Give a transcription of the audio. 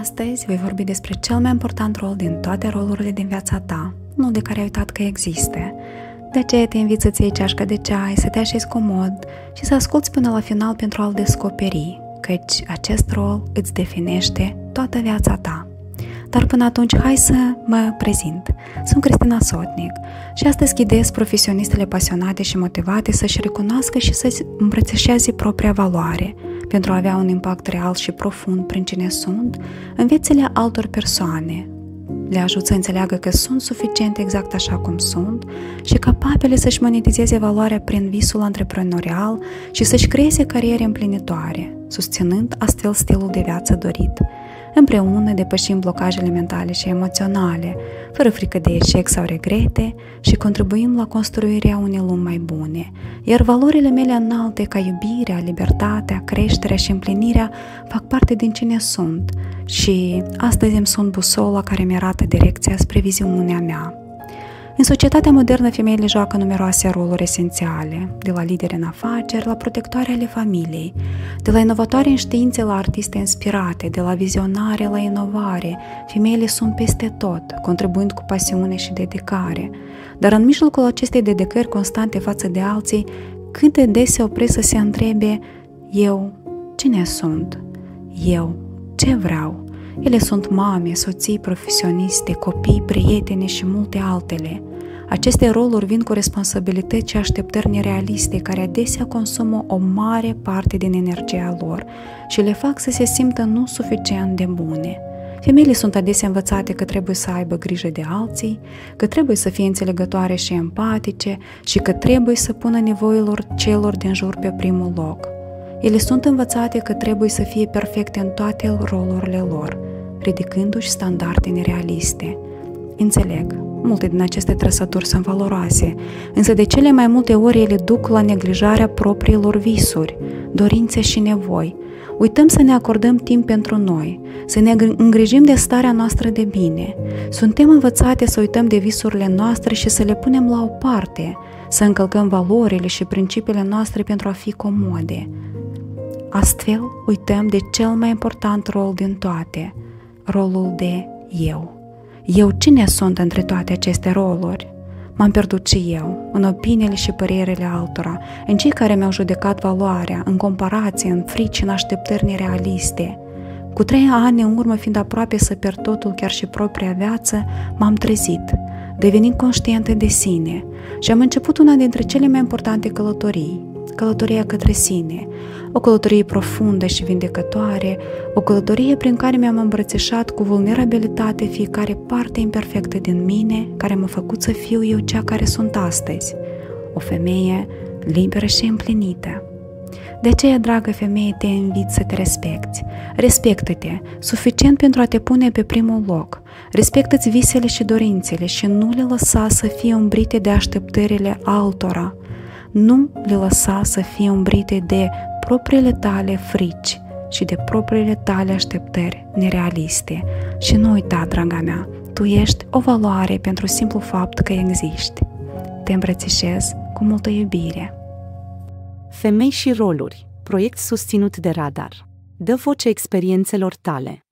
Astăzi voi vorbi despre cel mai important rol din toate rolurile din viața ta, unul de care ai uitat că există. De aceea te invit să-ți iei ceașca de ceai, să te așezi comod și să asculți până la final pentru a-l descoperi, căci acest rol îți definește toată viața ta. Dar până atunci, hai să mă prezint. Sunt Cristina Sotnic și astăzi ghidez profesionistele pasionate și motivate să-și recunoască și să-și îmbrățișeze propria valoare pentru a avea un impact real și profund prin cine sunt în viețile altor persoane. Le ajut să înțeleagă că sunt suficiente exact așa cum sunt și capabile să-și monetizeze valoarea prin visul antreprenorial și să-și creeze cariere împlinitoare, susținând astfel stilul de viață dorit. Împreună depășim blocajele mentale și emoționale, fără frică de eșec sau regrete și contribuim la construirea unei lumi mai bune. Iar valorile mele înalte ca iubirea, libertatea, creșterea și împlinirea fac parte din cine sunt și astăzi îmi sunt busola care mi-arată direcția spre viziunea mea. În societatea modernă, femeile joacă numeroase roluri esențiale, de la lideri în afaceri, la protectoare ale familiei, de la inovatoare în științe la artiste inspirate, de la vizionare la inovare. Femeile sunt peste tot, contribuind cu pasiune și dedicare. Dar în mijlocul acestei dedicări constante față de alții, cât de des se opresc să se întrebe: eu, cine sunt? Eu, ce vreau? Ele sunt mame, soții, profesioniste, copii, prietene și multe altele. Aceste roluri vin cu responsabilități și așteptări nerealiste care adesea consumă o mare parte din energia lor și le fac să se simtă nu suficient de bune. Femeile sunt adesea învățate că trebuie să aibă grijă de alții, că trebuie să fie înțelegătoare și empatice și că trebuie să pună nevoilor celor din jur pe primul loc. Ele sunt învățate că trebuie să fie perfecte în toate rolurile lor, ridicându-și standarde nerealiste. Înțeleg, multe din aceste trăsături sunt valoroase, însă de cele mai multe ori ele duc la neglijarea propriilor visuri, dorințe și nevoi. Uităm să ne acordăm timp pentru noi, să ne îngrijim de starea noastră de bine. Suntem învățate să uităm de visurile noastre și să le punem la o parte, să încălcăm valorile și principiile noastre pentru a fi comode. Astfel, uităm de cel mai important rol din toate, rolul de eu. Eu cine sunt între toate aceste roluri? M-am pierdut și eu, în opiniile și părerile altora, în cei care mi-au judecat valoarea, în comparație, în frici, în așteptări nerealiste. Cu 3 ani în urmă, fiind aproape să pierd totul, chiar și propria viață, m-am trezit, devenind conștientă de sine și am început una dintre cele mai importante călătorii, călătoria către sine, o călătorie profundă și vindecătoare, o călătorie prin care mi-am îmbrățișat cu vulnerabilitate fiecare parte imperfectă din mine, care m-a făcut să fiu eu cea care sunt astăzi, o femeie liberă și împlinită. De aceea, dragă femeie, te invit să te respecti. Respectă-te, suficient pentru a te pune pe primul loc. Respectă-ți visele și dorințele și nu le lăsa să fie umbrite de așteptările altora. Nu le lăsa să fie umbrite de propriile tale frici și de propriile tale așteptări nerealiste. Și nu uita, draga mea, tu ești o valoare pentru simplu fapt că existi. Te îmbrățișez cu multă iubire. Femei și roluri, proiect susținut de Radar. Dă voce experiențelor tale.